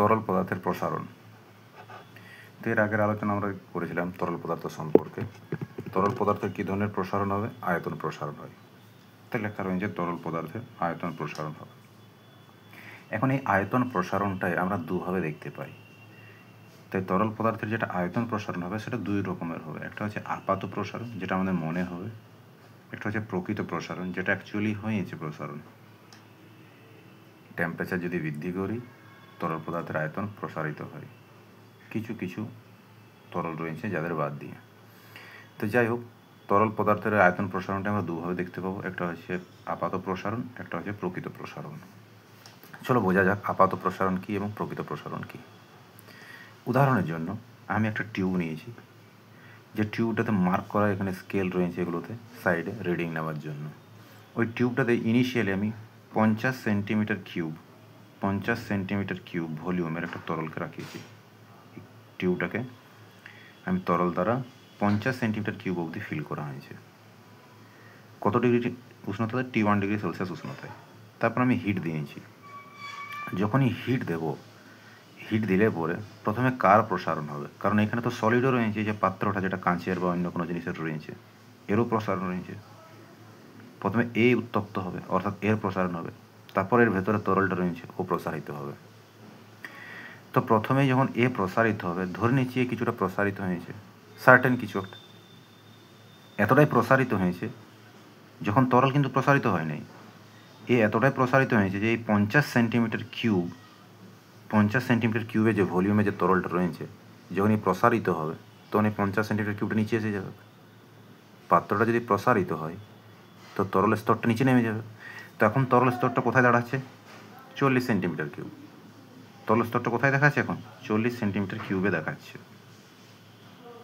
তরল পদার্থের প্রসারণ। তো এর আগের আলোচনা আমরা করেছিলাম তরল পদার্থ সম্পর্কে। তরল পদার্থের কী ধরনের প্রসারণ হবে? আয়তন প্রসারণ হয়। তাই লেখা রয়েছে তরল পদার্থের আয়তন প্রসারণ হবে। এখন এই আয়তন প্রসারণটাই আমরা দুভাবে দেখতে পাই। তাই তরল পদার্থের যেটা আয়তন প্রসারণ হবে সেটা দুই রকমের হবে। একটা হচ্ছে আপাত প্রসারণ, যেটা আমাদের মনে হবে। একটা হচ্ছে প্রকৃত প্রসারণ, যেটা অ্যাকচুয়ালি হয়েছে প্রসারণ। টেম্পারেচার যদি বৃদ্ধি করি তরল পদার্থের আয়তন প্রসারিত হয়। কিছু কিছু তরল রয়েছে যাদের বাদ দিয়ে। তো যাই হোক, তরল পদার্থের আয়তন প্রসারণটা আমরা দুভাবে দেখতে পাবো। একটা হচ্ছে আপাত প্রসারণ, একটা হচ্ছে প্রকৃত প্রসারণ। চলো বোঝা যাক আপাত প্রসারণ কী এবং প্রকৃত প্রসারণ কী। উদাহরণের জন্য আমি একটা টিউব নিয়েছি, যে টিউবটাতে মার্ক করা এখানে স্কেল রয়েছে এগুলোতে সাইডে রিডিং নেওয়ার জন্য। ওই টিউবটাতে ইনিশিয়ালি আমি 50 সেন্টিমিটার কিউব ভলিউমের একটা তরলকে রাখিয়েছি। টিউবটাকে আমি তরল দ্বারা 50 সেন্টিমিটার কিউব অবধি ফিল করা হয়েছে। কত ডিগ্রি উষ্ণতায়? T1 ডিগ্রি সেলসিয়াস উষ্ণতায়। তারপর আমি হিট দিয়েছি। যখনই হিট দেব, হিট দিলে পরে প্রথমে কার প্রসারণ হবে? কারণ এখানে তো সলিডও রয়েছে, যে পাত্রটা যেটা কাঁচের বা অন্য কোনো জিনিসের রয়েছে, এরও প্রসারণ রয়েছে। প্রথমে এ উত্তপ্ত হবে, অর্থাৎ এর প্রসারণ হবে। তারপর এর ভেতরে তরলটা রয়েছে, ও প্রসারিত হবে। তো প্রথমে যখন এ প্রসারিত হবে, ধরে নিচ্ছি এ কিছুটা প্রসারিত হয়েছে, সার্টেন কিছু একটা এতটাই প্রসারিত হয়েছে, যখন তরল কিন্তু প্রসারিত হয় নাই, এ এতটাই প্রসারিত হয়েছে যে এই 50 সেন্টিমিটার কিউবে যে ভলিউমে যে তরলটা রয়েছে, যখন এই প্রসারিত হবে তখন এই 50 সেন্টিমিটার কিউবটা নিচে এসে যাবে। পাত্রটা যদি প্রসারিত হয় তো তরলের স্তরটা নিচে নেমে যাবে। তো এখন তরল স্তরটা কোথায় দাঁড়াচ্ছে? 40 সেন্টিমিটার কিউব। তরল স্তরটা কোথায় দেখাচ্ছে এখন? 40 সেন্টিমিটার কিউবে দেখাচ্ছে।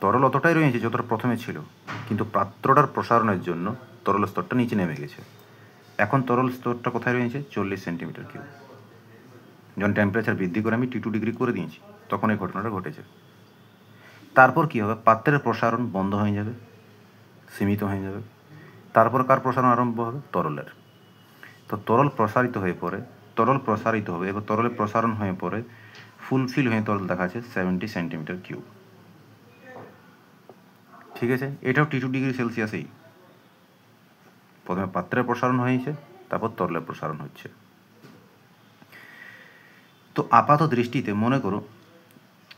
তরল অতটাই রয়েছে যতটা প্রথমে ছিল, কিন্তু পাত্রটার প্রসারণের জন্য তরল স্তরটা নিচে নেমে গেছে। এখন তরল স্তরটা কোথায় রয়েছে? 40 সেন্টিমিটার কিউব। যখন টেম্পারেচার বৃদ্ধি করে আমি T2 ডিগ্রি করে দিয়েছি, তখন এই ঘটনাটা ঘটেছে। তারপর কী হবে? পাত্রের প্রসারণ বন্ধ হয়ে যাবে, সীমিত হয়ে যাবে। তারপর কার প্রসারণ আরম্ভ হবে? তরলের। তো তরল প্রসারিত হয়ে পড়ে, তরল প্রসারিত হবে এবং তরলের প্রসারণ হয়ে পড়ে ফুলফিল হয়ে তরল দেখাচ্ছে 70 সেন্টিমিটার কিউব। ঠিক আছে, এটাও T2 ডিগ্রি সেলসিয়াসেই। প্রথমে পাত্রের প্রসারণ হয়েছে, তারপর তরলের প্রসারণ হচ্ছে। তো আপাত দৃষ্টিতে মনে করো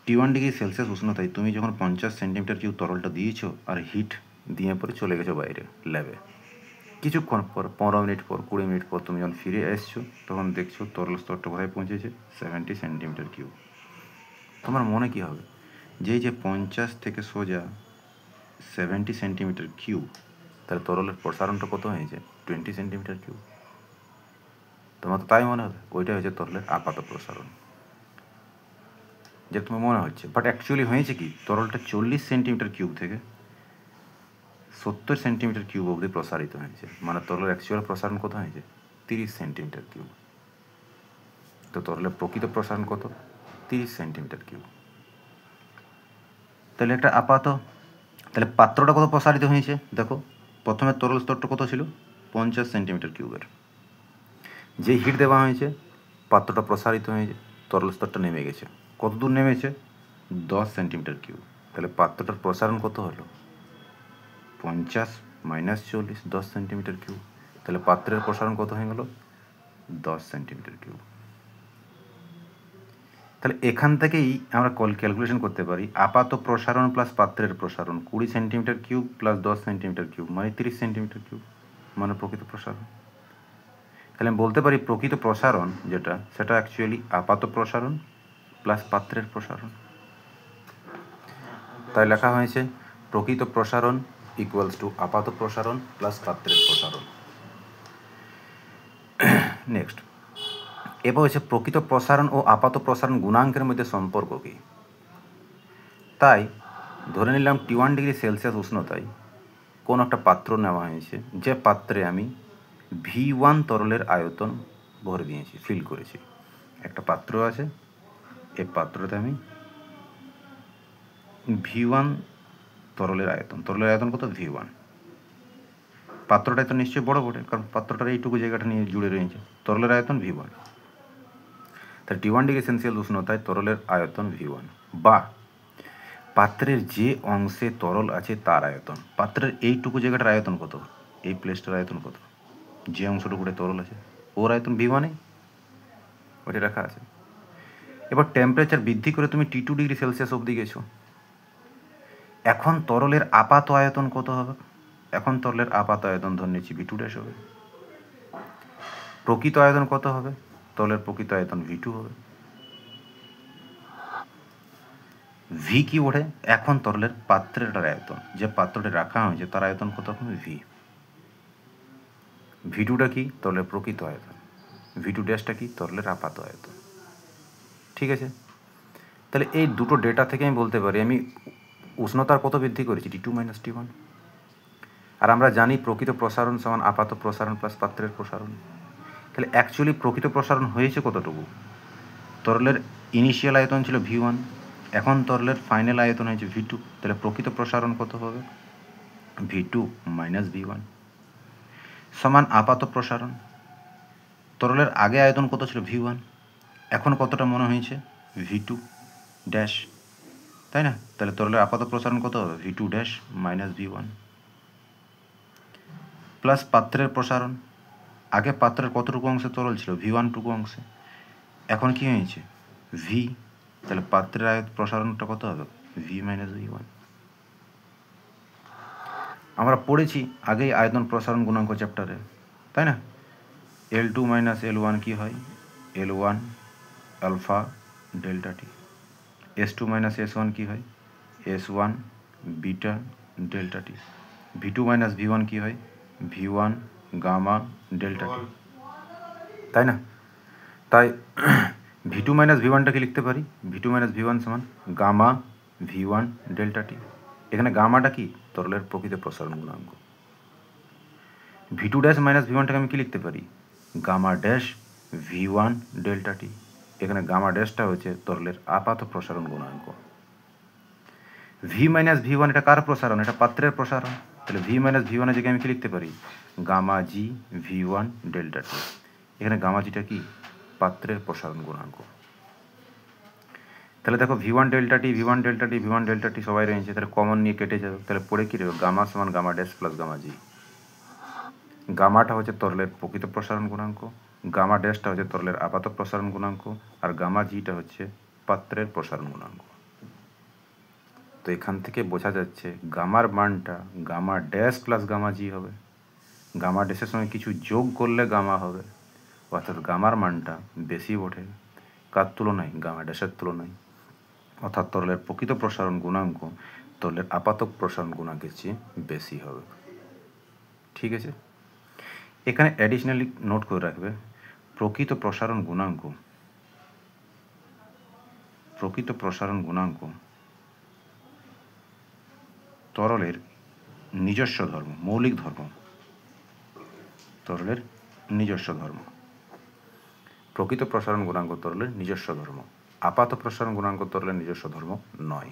T1 ডিগ্রি সেলসিয়াস উষ্ণতায় তুমি যখন 50 সেন্টিমিটার কিউব তরলটা দিয়েছো আর হিট দিয়ে পরে চলে গেছো বাইরে ল্যাবে, কিছুক্ষণ পর 15 মিনিট পর 20 মিনিট পর তুমি যখন ফিরে এসছো তখন দেখছো তরল স্তরটা কোথায় পৌঁছেছে? 70 সেন্টিমিটার কিউব। তোমার মনে কী হবে? যে 50 থেকে সোজা 70 সেন্টিমিটার কিউব, তাহলে তরলের প্রসারণটা কত হয়েছে? 20 সেন্টিমিটার কিউব। তোমার তো তাই মনে হবে, ওইটা হচ্ছে তরলের আপাত প্রসারণ, যে তোমার মনে হচ্ছে। বাট অ্যাকচুয়ালি হয়েছে কি? তরলটা 40 সেন্টিমিটার কিউব থেকে 70 সেন্টিমিটার কিউব অবধি প্রসারিত হয়েছে। মানে তরলের অ্যাকচুয়াল প্রসারণ কত হয়েছে? 30 সেন্টিমিটার কিউব। তো তরলের প্রকৃত প্রসারণ কত? 30 সেন্টিমিটার কিউব। তাহলে একটা আপাত, তাহলে পাত্রটা কত প্রসারিত হয়েছে? দেখো, প্রথমে তরল স্তরটা কত ছিল? 50 সেন্টিমিটার কিউবের। যে হিট দেওয়া হয়েছে পাত্রটা প্রসারিত হয়েছে, তরল স্তরটা নেমে গেছে। কত দূর নেমেছে? 10 সেন্টিমিটার কিউব। তাহলে পাত্রটার প্রসারণ কত হলো? 50 মাইনাস 40, 10 সেন্টিমিটার কিউব। তাহলে পাত্রের প্রসারণ কত হয়ে গেল? 10 সেন্টিমিটার কিউব। তাহলে এখান থেকেই আমরা ক্যালকুলেশন করতে পারি আপাত প্রসারণ প্লাস পাত্রের প্রসারণ 20 centimetre cube plus 10 centimetre cube মানে 30 সেন্টিমিটার কিউব, মানে প্রকৃত প্রসারণ। তাহলে আমি বলতে পারি প্রকৃত প্রসারণ যেটা, সেটা অ্যাকচুয়ালি আপাত প্রসারণ প্লাস পাত্রের প্রসারণ। তাই লেখা হয়েছে প্রকৃত প্রসারণ ইকুয়ালস টু আপাত প্রসারণ প্লাস পাত্রের প্রসারণ। নেক্সট, এবার হচ্ছে প্রকৃত প্রসারণ ও আপাত প্রসারণ গুণাঙ্কের মধ্যে সম্পর্ক কী। তাই ধরে নিলাম T1 ডিগ্রি সেলসিয়াস উষ্ণতায় কোনো একটা পাত্র নেওয়া হয়েছে, যে পাত্রে আমি V1 তরলের আয়তন ভরে দিয়েছি, ফিল করেছি। একটা পাত্র আছে, এই পাত্রটাতে আমি V1 তরলের আয়তন কত? V1। পাত্রটা তো নিশ্চয়ই বড় বটে, কারণ পাত্রটার এইটুকু জায়গাটা নিয়ে জুড়ে রয়েছে। তরলের আয়তন V1। তাহলে T1 ডিগ্রি সেলসিয়াস উষ্ণতায় তরলের আয়তন V1 বা পাত্রের যে অংশে তরল আছে তার আয়তন। পাত্রের এইটুকু জায়গাটার আয়তন কত, এই প্লেসটার আয়তন কত, যে অংশটুকুতে তরল আছে ওর আয়তন V1 ওটা রাখা আছে। এবার টেম্পারেচার বৃদ্ধি করে তুমি T2 ডিগ্রি সেলসিয়াস অবধি গেছো। এখন তরলের আপাত আয়তন কত হবে? এখন তরলের আপাত আয়তন ধরে নিচ্ছি V2 ড্যাশ হবে। প্রকৃত আয়তন কত হবে? তরলের প্রকৃত আয়তন V2 হবে। ভি কি ওঠে? এখন তরলের পাত্রের আয়তন, যে পাত্রটি রাখা হয়েছে তার আয়তন কত হবে? ভি। V2টা কি? তরলের প্রকৃত আয়তন। V2 ড্যাশটা কি? তরলের আপাত আয়তন। ঠিক আছে, তাহলে এই দুটো ডেটা থেকে আমি বলতে পারি আমি উষ্ণতার কত বৃদ্ধি করেছি, T2 - T1। আর আমরা জানি প্রকৃত প্রসারণ সমান আপাত প্রসারণ প্লাস পাত্রের প্রসারণ। তাহলে অ্যাকচুয়ালি প্রকৃত প্রসারণ হয়েছে কতটুকু? তরলের ইনিশিয়াল আয়তন ছিল V1, এখন তরলের ফাইনাল আয়তন হয়েছে V2। তাহলে প্রকৃত প্রসারণ কত হবে? V2 - V1 সমান আপাত প্রসারণ। তরলের আগে আয়তন কত ছিল? V1, এখন কতটা মনে হয়েছে? V2 ড্যাশ, তাই না? তাহলে তরলের আপাত প্রসারণ কত হবে? V2 ড্যাশ - V1 প্লাস পাত্রের প্রসারণ। আগে পাত্রের কতটুকু অংশে তরল ছিল? V1 টুকু অংশে, এখন কি হয়েছে? V। তাহলে পাত্রের প্রসারণটা কত হবে? V - V1। আমরা পড়েছি আগেই আয়তন প্রসারণ গুণাঙ্ক চ্যাপ্টারে, তাই না? L2 - L1 কি হয়? L1 আলফা ডেল্টা টি। S2 - S1 কি হয়? S1 বিটা ডেল্টা টি। V2 - V1 কি হয়? V1 গামা ডেল্টা টি, তাই না? তাই V2 - V1টাকে লিখতে পারি V2 - V1 সমান গামা V1 ডেল্টা টি। এখানে গামাটা কি? তরলের প্রকৃত প্রসারণ গুণাঙ্ক। V2 ড্যাশ - V1টাকে আমি কি লিখতে পারি? গামা ড্যাশ V1 ডেল্টা টি। এখানে গামা ড্যাশটা হচ্ছে তরলের আপাত প্রসারণ গুণাঙ্ক। V - V1 এটা কার প্রসারণ? এটা পাত্রের প্রসারণ। তাহলে V - V1 এর জায়গায় আমি কি লিখতে পারি? গামা জি V1 ডেল্টা টি। এখানে গামা জিটা কি? পাত্রের প্রসারণ গুণাঙ্ক। তাহলে দেখো V1 ডেল্টা টি V1 ডেল্টা টি V1 ডেল্টা টি সবাই রয়েছে, তাহলে কমন নিয়ে কেটে যাবে। তাহলে পড়ে কি রইল? গামা সমান gamma dash plus gamma g. গামাটা হচ্ছে তরলের প্রকৃত প্রসারণ গুণাঙ্ক, গামা ড্যাশটা হচ্ছে তরলের আপাত প্রসারণ গুণাঙ্ক, আর গামা জিটা হচ্ছে পাত্রের প্রসারণ গুণাঙ্ক। তো এখান থেকে বোঝা যাচ্ছে গামার মানটা gamma dash plus gamma g হবে। গামা ড্যাশের সঙ্গে কিছু যোগ করলে গামা হবে, অর্থাৎ গামার মানটা বেশি ওঠে কার তুলনায়? গামা ড্যাশের তুলনায়। অর্থাৎ তরলের প্রকৃত প্রসারণ গুণাঙ্ক তরলের আপাত প্রসারণ গুণাঙ্কের চেয়ে বেশি হবে। ঠিক আছে, এখানে অ্যাডিশনালি নোট করে রাখবে প্রকৃত প্রসারণ গুণাঙ্ক তরলের নিজস্ব ধর্ম, মৌলিক ধর্ম, তরলের নিজস্ব ধর্ম। প্রকৃত প্রসারণ গুণাঙ্ক তরলের নিজস্ব ধর্ম, আপাত প্রসারণ গুণাঙ্ক তরলের নিজস্ব ধর্ম নয়।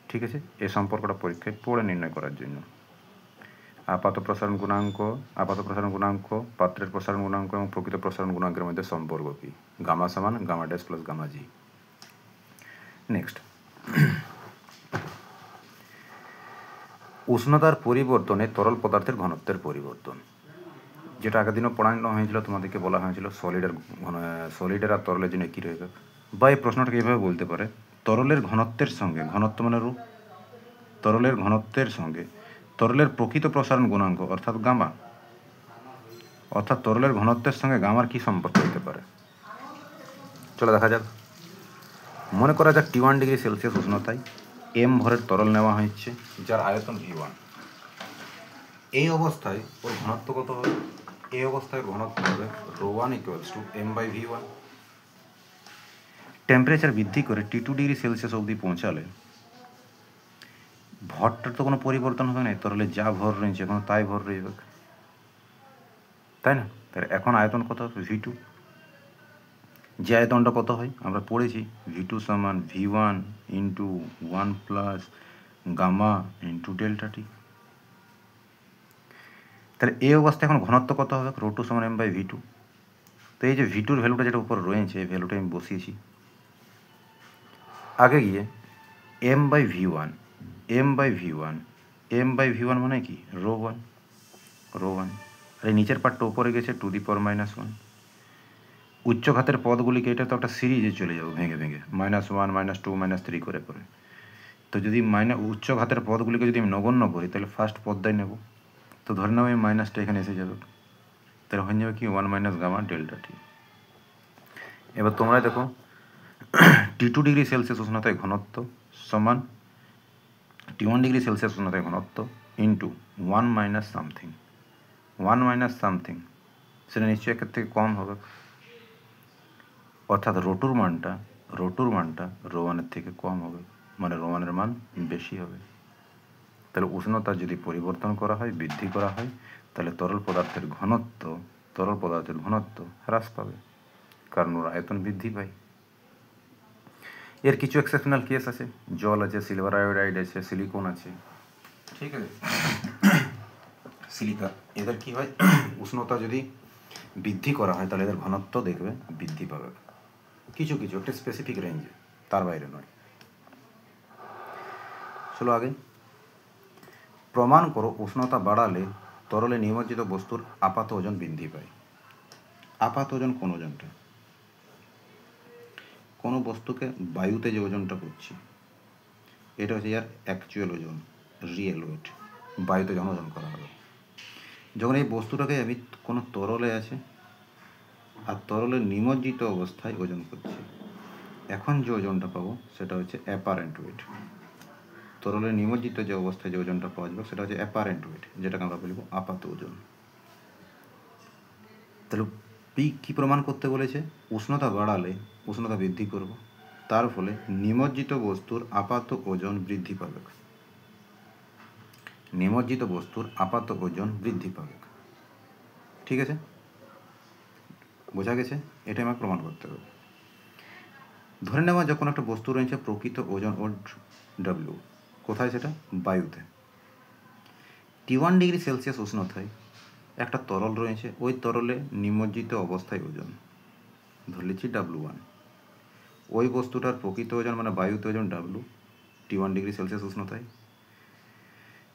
ঠিক আছে, এই সম্পর্কটা পরীক্ষায় পড়ে নির্ণয় করার জন্য আপাত প্রসারণ গুণাঙ্ক, পাত্রের প্রসারণ গুণাঙ্ক এবং প্রকৃত প্রসারণ গুণাঙ্কের মধ্যে সম্পর্ক কি? গামা সমান gamma dash plus gamma g. Next, উষ্ণতার পরিবর্তনে তরল পদার্থের ঘনত্বের পরিবর্তন, যেটা আগের দিনও পড়ানো হয়েছিল, তোমাদেরকে বলা হয়েছিল সলিডের আর তরলের জন্য কী রয়েছে। বা এই প্রশ্নটাকে এইভাবে বলতে পারে, তরলের ঘনত্বের সঙ্গে, ঘনত্ব মানে রূপ, তরলের ঘনত্বের সঙ্গে তরলের প্রকৃত প্রসারণ গুণাঙ্ক অর্থাৎ গামা, অর্থাৎ তরলের ঘনত্বের সঙ্গে গামার কী সম্পর্ক হতে পারে? চলো দেখা যাক। মনে করা যাক T1 ডিগ্রি সেলসিয়াস উষ্ণতায় M ভরের তরল নেওয়া হয়েছে যার আয়তন V1। এই অবস্থায় ওর ঘনত্ব কত হবে? এই অবস্থায় ঘনত্ব হবে ρ1 = M/V1। টেম্পারেচার বৃদ্ধি করে T2 ডিগ্রি সেলসিয়াস অবধি পৌঁছালে ভরটার তো কোনো পরিবর্তন হবে না, তরলে যা ভর রয়েছে এখন তাই ভর রইবে, তাই না? তাহলে এখন আয়তন কত হবে? V2। যে আয়তনটা কত হয় আমরা পড়েছি, V2 সমান V1 × 1 প্লাস গামা × ডেল্টা টি। তাহলে এই অবস্থায় এখন ঘনত্ব কত হবে? ρ2 সমান M/V2। তো এই যে ভিটুর ভ্যালুটা যেটা উপর রয়েছে এই ভ্যালুটা আমি বসিয়েছি। আগে গিয়ে M by V one, M by V one, M by V one মানে কি রো ওয়ান, রো ওয়ান। আর এই নিচের পার্টটা উপরে গেছে to the power minus one. উচ্চঘাতের পদগুলিকে এটা তো একটা সিরিজে চলে যাবো ভেঙে ভেঙে, minus one, minus two, minus three করে করে। তো যদি উচ্চঘাতের পদগুলিকে যদি আমি নগণ্য করি তাহলে ফার্স্ট পদটাই নেব। তো ধরে নাও এই মাইনাসটা এখানে এসে যাবে, তাহলে হয়ে যাবে কি ওয়ান মাইনাস গামা ডেল্টা টি। এবার তোমরা দেখো T2 ডিগ্রি সেলসিয়াস উষ্ণতায় ঘনত্ব সমান T1 ডিগ্রি সেলসিয়াস উষ্ণতায় ঘনত্ব into one minus something, one minus something, সেটা নিশ্চয়ই একের থেকে কম হবে, অর্থাৎ রোটুর মানটা রো ওয়ানের থেকে কম হবে, মানে রো ওয়ানের মান বেশি হবে। তাহলে উষ্ণতা যদি পরিবর্তন করা হয়, বৃদ্ধি করা হয়, তাহলে তরল পদার্থের ঘনত্ব হ্রাস পাবে, কারণ ওর আয়তন বৃদ্ধি পায়। এর কিছু এক্সেপশনাল কেস আছে, জল আছে, সিলভার আয়োডাইড আছে, সিলিকন আছে, ঠিক আছে, সিলিকা। এদের কি হয়, উষ্ণতা যদি বৃদ্ধি করা হয় তাহলে এদের ঘনত্ব দেখবে বৃদ্ধি পাবে কিছু কিছু একটা স্পেসিফিক রেঞ্জে, তার বাইরে নয়। চলো আগে প্রমাণ করো উষ্ণতা বাড়ালে তরলে নিমজ্জিত বস্তুর আপাত ওজন বৃদ্ধি পায়। আপাত ওজন কোন ওজনটা? কোনো বস্তুকে বায়ুতে যে ওজনটা করছি এটা হচ্ছে ইয়ার অ্যাকচুয়াল ওজন, রিয়েল ওয়েট, বায়ুতে যখন ওজন করা হবে। যখন এই বস্তুটাকে আমি কোনো তরলে আছে আর তরলে নিমজ্জিত অবস্থায় ওজন করছি, এখন যে ওজনটা পাবো সেটা হচ্ছে অ্যাপারেন্ট ওয়েট। তরলে নিমজ্জিত যে অবস্থায় যে ওজনটা পাওয়া যাবে সেটা হচ্ছে অ্যাপারেন্ট ওয়েট, যেটাকে আমরা বলবো আপাত ওজন। তাহলে কি প্রমাণ করতে বলেছে? উষ্ণতা বাড়ালে উষ্ণতা বৃদ্ধি করব, তার ফলে নিমজ্জিত বস্তুর আপাত ওজন বৃদ্ধি পাবে, নিমজ্জিত বস্তুর আপাত ওজন বৃদ্ধি পাবে। ঠিক আছে, বোঝা গেছে? এটাই আমাকে প্রমাণ করতে হবে। ধরে নেওয়া যখন একটা বস্তু রয়েছে প্রকৃত ওজন ও ডব্লিউ, কোথায় সেটা? বায়ুতে। T1 ডিগ্রি সেলসিয়াস উষ্ণতায় একটা তরল রয়েছে, ওই তরলে নিমজ্জিত অবস্থায় ওজন ধরে নিচ্ছি W1। ওই বস্তুটার প্রকৃত ওজন মানে বায়ুতে ওজন W, T1 ডিগ্রি সেলসিয়াস উষ্ণতায়।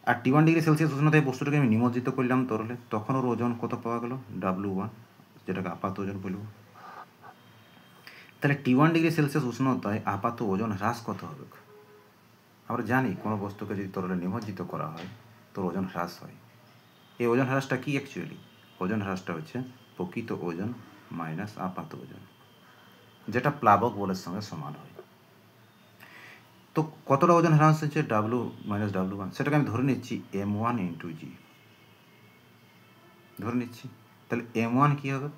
আর T1 ডিগ্রি সেলসিয়াস উষ্ণতায় বস্তুটাকে আমি নিমজ্জিত করলাম তরলে, তখন ওর ওজন কত পাওয়া গেল? W1, যেটাকে আপাত ওজন বলব। তাহলে T1 ডিগ্রি সেলসিয়াস উষ্ণতায় আপাত ওজন হ্রাস কত হবে? আমরা জানি কোনো বস্তুকে যদি তরলে নিমজ্জিত করা হয় তোর ওজন হ্রাস হয়। এই ওজন হ্রাসটা কি অ্যাকচুয়ালি? ওজন হ্রাসটা হচ্ছে প্রকৃত ওজন মাইনাস আপাত ওজন, যেটা প্লাবক বলের সঙ্গে সমান হয়। তো কতটা ওজন হ্রাস হচ্ছে? W মাইনাস W1, সেটাকে আমি ধরে নিচ্ছি M1 ইন্টু জি ধরে নিচ্ছি। তাহলে M1 কী হবে?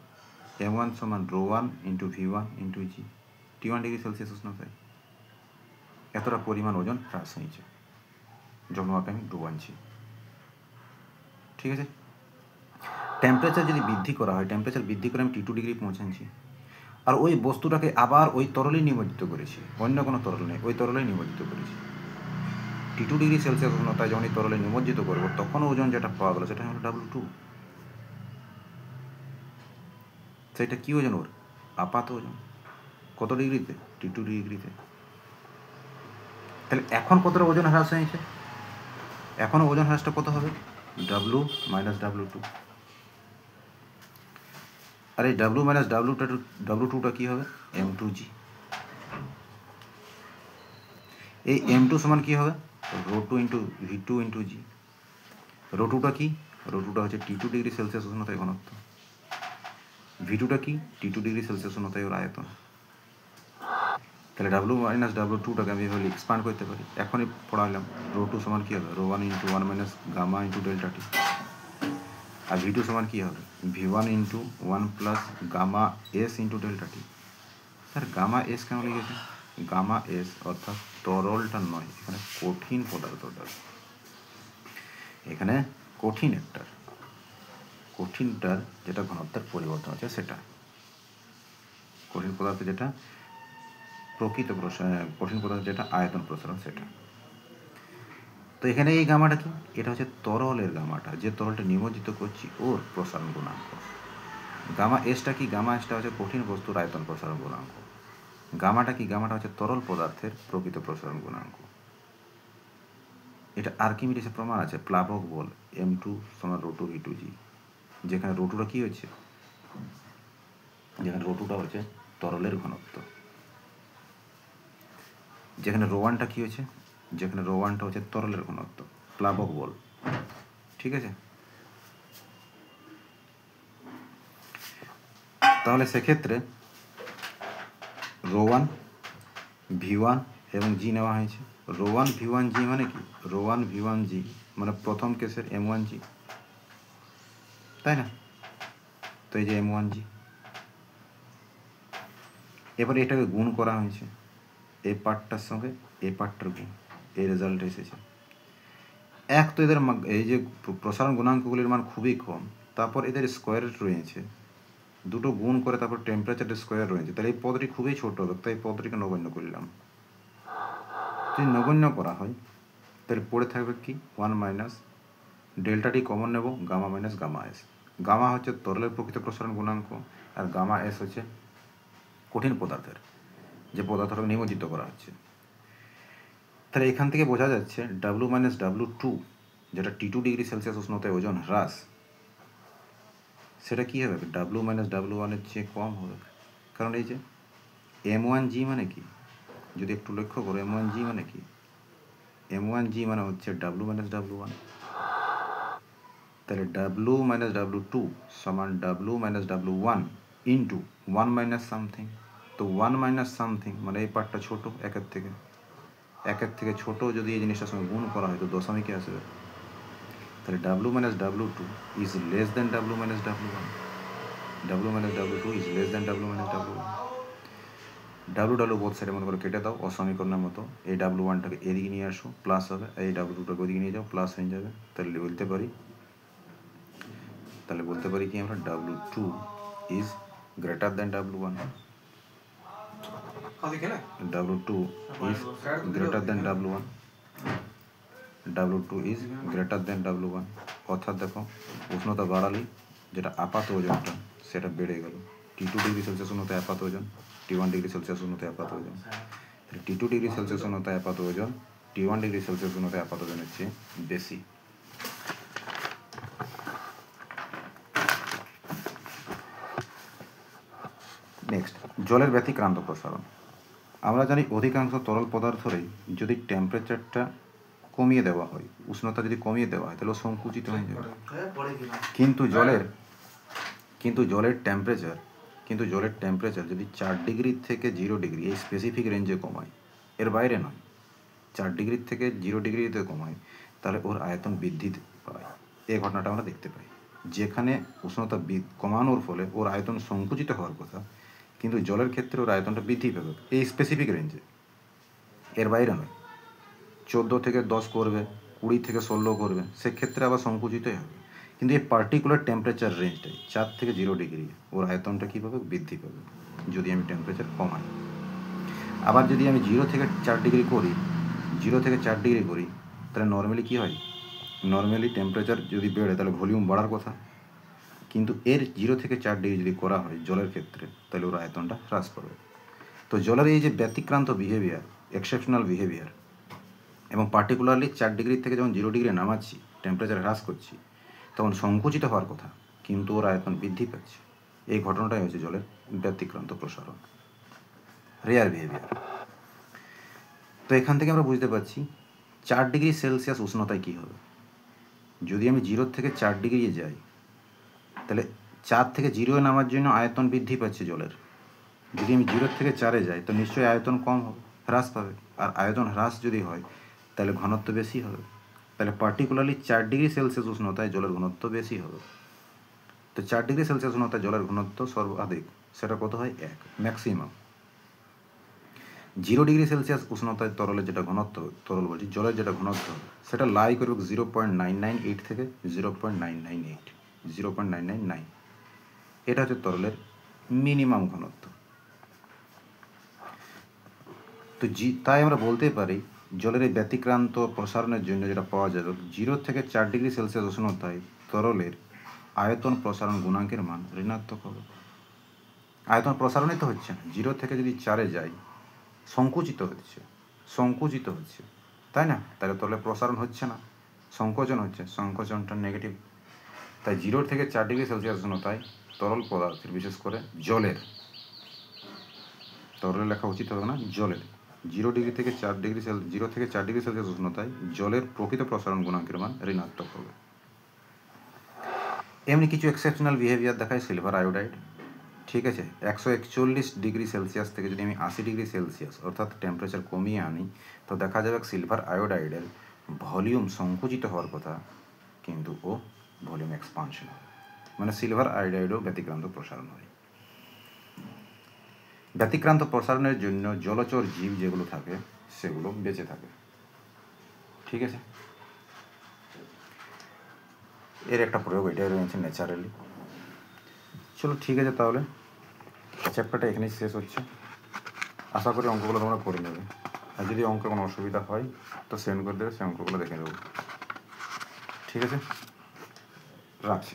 M1 সমান ρ1 ইন্টু V1 ইন্টু জি, T1 ডিগ্রি সেলসিয়াস উষ্ণতায় এতটা পরিমাণ ওজন হ্রাস হয়েছে যখন ওকে আমি ডু আনছি। ঠিক আছে, টেম্পারেচার যদি বৃদ্ধি করা হয়, টেম্পারেচার বৃদ্ধি করে আমি T2 ডিগ্রি পৌঁছাচ্ছি, আর ওই বস্তুটাকে আবার ওই তরলেই নিমজ্জিত করেছি, অন্য কোনো তরল নেই, ওই তরলেই নিমজ্জিত করেছি। T2 ডিগ্রি সেলসিয়াস উষ্ণতায় যখন এই তরলে নিমজ্জিত করবো তখন ওজন যেটা পাওয়া গেলো সেটা হলো W2। সেটা কী ওজন? ওর আপাত ওজন। কত ডিগ্রিতে? T2 ডিগ্রিতে। তাহলে এখন কতটা ওজন হ্রাস হয়েছে? এখনও ওজন হ্রাসটা কত হবে? W minus W2। আর এই W মাইনাস W2টা কী হবে? M2G। এই M2 সমান কী হবে? ρ2 ইন্টু V2 ইন্টু জি। ρ2টা কি? ρ2টা হচ্ছে T2 ডিগ্রি সেলসিয়াস উষ্ণতায় ঘনত্ব। V2টা কি? T2 ডিগ্রি সেলসিয়াস উষ্ণতায় ওর আয়তন। তাহলে W মাইনাস W2টাকে আমি এভাবে এক্সপান্ড করতে পারি। এখনই পড়ালাম ρ2 সমান কী হবে? ρ1 into 1 minus gamma into delta t. আর V2 সমান কী হবে? V1 ইন্টু 1 plus gamma s into delta t. Sir gamma s কেন লিখেছে? গামা এস অর্থাৎ তরলটা নয়, এখানে কঠিন পদার্থটা, এখানে কঠিনটার যেটা ঘনত্বের পরিবর্তন আছে সেটা, কঠিন পদার্থ যেটা প্রকৃত কঠিন পদার্থ যেটা আয়তন প্রসারণ সেটা। তো এখানে এই গামাটা কি? এটা হচ্ছে তরলের গামাটা, যে তরলটা নিমজ্জিত করছি ওর প্রসারণ গুণাঙ্ক। গামা এসটা কি? গামা এসটা হচ্ছে কঠিন বস্তুর আয়তন প্রসারণ গুণাঙ্ক। গামাটা কি? গামাটা হচ্ছে তরল পদার্থের প্রকৃত প্রসারণ গুণাঙ্ক। এটা আর্কিমিডিসের প্রমাণ আছে, প্লাবক বল m2 সমান রো2 v2g, যেখানে রো2টা কি হচ্ছে? যেখানে রো2টা হচ্ছে তরলের ঘনত্ব, যেখানে রো1টা কি হচ্ছে? যেখানে রো1টা হচ্ছে তরলের ঘনত্ব, প্লাবক বল। ঠিক আছে, তাহলে সেক্ষেত্রে রো1 v1 এবং জি নেওয়া হয়েছে। রো1 v1 জি মানে কি? রো1 v1 জি মানে প্রথম কেসের m1 জি, তাই না? তো এই যে m1 জি, এবারে এটাকে গুণ করা হয়েছে এই পার্টটার সঙ্গে এই পার্টটার গুণ, এই রেজাল্ট এসেছে। এক তো এদের এই যে প্রসারণ গুণাঙ্কগুলির মান খুবই কম, তারপর এদের স্কোয়ার রয়েছে, দুটো গুণ করে তারপর টেম্পারেচারের স্কোয়ার রয়েছে, তাহলে এই পদটি খুবই ছোট হবে, তাই এই পদটিকে নগণ্য করলাম। যদি নগণ্য করা হয় তাহলে পড়ে থাকবে কি? 1 মাইনাস ডেল্টাটি কমন নেব, gamma minus gamma s. Gamma হচ্ছে তরলের প্রকৃত প্রসারণ গুণাঙ্ক, আর গামা এস হচ্ছে কঠিন পদার্থের, যে পদার্থটাকে নিমজ্জিত করা হচ্ছে। তাহলে এখান থেকে বোঝা যাচ্ছে ডাব্লু মাইনাস ডাব্লু2, যেটা T2 ডিগ্রি সেলসিয়াস উষ্ণতায় ওজন হ্রাস, সেটা কী হবে? ডাব্লু মাইনাস ডাব্লু1-এর চেয়ে কম হবে। কারণ এই যে m1g মানে কি? যদি একটু লক্ষ্য করো, m1g মানে কি? m1g মানে হচ্ছে ডাব্লু মাইনাস ডাব্লু1। তাহলে ডাব্লু মাইনাস ডাব্লু2 সমান W minus W one into 1 minus something. তো 1 মাইনাস সামথিং মানে এই পার্টটা ছোটো, একের থেকে ছোটো যদি এই জিনিসটার সঙ্গে গুণ করা হয় তো দশমিকে আসবে। তাহলে W minus W two is less than W minus W one. W minus W two is less than W minus W one. W W both সাইডের মতো করে কেটে দাও অসমীকরণের মতো। এই ডাব্লু1টাকে এদিকে নিয়ে আসো, প্লাস হবে, এই ডাব্লু2টাকে ওদিকে নিয়ে যাও, প্লাস হয়ে যাবে। তাহলে বলতে পারি কি আমরা? W two is greater than W one. W two is greater than W one. W two is greater than W one. অর্থাৎ দেখো, উষ্ণতা বাড়ালি যেটা আপাত ওজনটা সেটা বেড়ে গেল। T2 ডিগ্রি সেলসিয়াস উষ্ণতায় আপাত ওজন, T1 ডিগ্রি সেলসিয়াস উষ্ণতায় আপাত ওজন। তাহলে T2 ডিগ্রি সেলসিয়াস উষ্ণতায় আপাত ওজন T1 ডিগ্রি সেলসিয়াস উষ্ণতায় আপাত ওজনের চেয়ে বেশি। নেক্সট, জলের ব্যতিক্রান্ত প্রসারণ। আমরা জানি অধিকাংশ তরল পদার্থেরই যদি টেম্পারেচারটা কমিয়ে দেওয়া হয়, উষ্ণতা যদি কমিয়ে দেওয়া হয় তাহলে সংকুচিত হয়ে যাবে। কিন্তু জলের টেম্পারেচার যদি 4 ডিগ্রি থেকে 0 ডিগ্রি এই স্পেসিফিক রেঞ্জে কমায়, এর বাইরে নয়, 4 ডিগ্রি থেকে 0 ডিগ্রিতে কমায়, তাহলে ওর আয়তন বৃদ্ধি পায়। এই ঘটনাটা আমরা দেখতে পাই, যেখানে উষ্ণতা কমানোর ফলে ওর আয়তন সংকুচিত হওয়ার কথা, কিন্তু জলের ক্ষেত্রে ওর আয়তনটা বৃদ্ধি পাবে এই স্পেসিফিক রেঞ্জে, এর বাইরে নয়। 14 থেকে 10 করবে, 20 থেকে 16 করবে, সেক্ষেত্রে আবার সংকুচিতই হবে। কিন্তু এই পার্টিকুলার টেম্পারেচার রেঞ্জটাই 4 থেকে 0 ডিগ্রি, ওর আয়তনটা কী পাবে? বৃদ্ধি পাবে যদি আমি টেম্পারেচার কমাই। আবার যদি আমি 0 থেকে 4 ডিগ্রি করি, তাহলে নর্মালি কী হয়? নর্মালি টেম্পারেচার যদি বেড়ে তাহলে ভলিউম বাড়ার কথা, কিন্তু এর 0 থেকে 4 ডিগ্রি যদি করা হয় জলের ক্ষেত্রে, তাহলে ওর আয়তনটা হ্রাস পাবে। তো জলের এই যে ব্যতিক্রান্ত বিহেভিয়ার, এক্সেপশনাল বিহেভিয়ার, এবং পার্টিকুলারলি 4 ডিগ্রি থেকে যখন 0 ডিগ্রি নামাচ্ছি, টেম্পারেচার হ্রাস করছি, তখন সংকুচিত হওয়ার কথা, কিন্তু ওর আয়তন বৃদ্ধি পাচ্ছে। এই ঘটনাটাই হচ্ছে জলের ব্যতিক্রান্ত প্রসারণ, রেয়ার বিহেভিয়ার। তো এখান থেকে আমরা বুঝতে পারছি 4 ডিগ্রি সেলসিয়াস উষ্ণতায় কী হবে। যদি আমি 0 থেকে 4 ডিগ্রি যাই, তাহলে 4 থেকে 0 নামার জন্য আয়তন বৃদ্ধি পাচ্ছে জলের। যদি আমি 0 থেকে 4-এ যাই তো নিশ্চয়ই আয়তন কম হবে, হ্রাস পাবে। আর আয়তন হ্রাস যদি হয় তাহলে ঘনত্ব বেশি হবে। তাহলে পার্টিকুলারলি 4 ডিগ্রি সেলসিয়াস উষ্ণতায় জলের ঘনত্ব বেশি হবে। তো 4 ডিগ্রি সেলসিয়াস উষ্ণতায় জলের ঘনত্ব সর্বাধিক, সেটা কত হয়? 1 ম্যাক্সিমাম। 0 ডিগ্রি সেলসিয়াস উষ্ণতায় জলের যেটা ঘনত্ব সেটা লাই করবে 0.998 থেকে 0.998, 0.999। এটা হচ্ছে তরলের মিনিমাম ঘনত্ব। তো তাই আমরা বলতে পারি জলের এই ব্যতিক্রান্ত প্রসারণের জন্য যেটা পাওয়া যাবে 0 থেকে 4 ডিগ্রি সেলসিয়াস উষ্ণতায় তরলের আয়তন প্রসারণ গুণাঙ্কের মান ঋণাত্মক হবে। আয়তন প্রসারণই তো হচ্ছে না, 0 থেকে যদি 4-এ যাই সংকুচিত হচ্ছে, তাই না? তাহলে তরলের প্রসারণ হচ্ছে না, সংকোচন হচ্ছে, সংকোচনটা নেগেটিভ। তাই 0 থেকে 4 ডিগ্রি সেলসিয়াস উষ্ণতায় তরল পদার্থের, বিশেষ করে জলের, তরলে লেখা উচিত হবে না, জলের 0 থেকে 4 ডিগ্রি সেলসিয়াস উষ্ণতায় জলের প্রকৃত প্রসারণ গুণাঙ্কের মান ঋণাত্মক হবে। এমনি কিছু এক্সেপশনাল বিহেভিয়ার দেখায় সিলভার আয়োডাইড। ঠিক আছে, 141 ডিগ্রি সেলসিয়াস থেকে যদি আমি 80 ডিগ্রি সেলসিয়াস অর্থাৎ টেম্পারেচার কমিয়ে আনি, তো দেখা যাবে সিলভার আয়োডাইডের ভলিউম সংকুচিত হওয়ার কথা, কিন্তু ও ভলিউম এক্সপানশন হবে। মানে সিলভার আয়োডাইডও ব্যতিক্রান্ত প্রসারণ হয়। ব্যতিক্রান্ত প্রসারণের জন্য জলচর জীব যেগুলো থাকে সেগুলো বেঁচে থাকে। ঠিক আছে, এর একটা প্রয়োগ এটাই রয়েছে ন্যাচারালি। চলো ঠিক আছে, তাহলে চ্যাপ্টারটা এখানেই শেষ হচ্ছে। আশা করি অঙ্কগুলো তোমরা করে নেবে, আর যদি অঙ্কে কোনো অসুবিধা হয় তো সেন্ড করে দেবে, সেই অঙ্কগুলো দেখে নেবো। ঠিক আছে, রাখছি।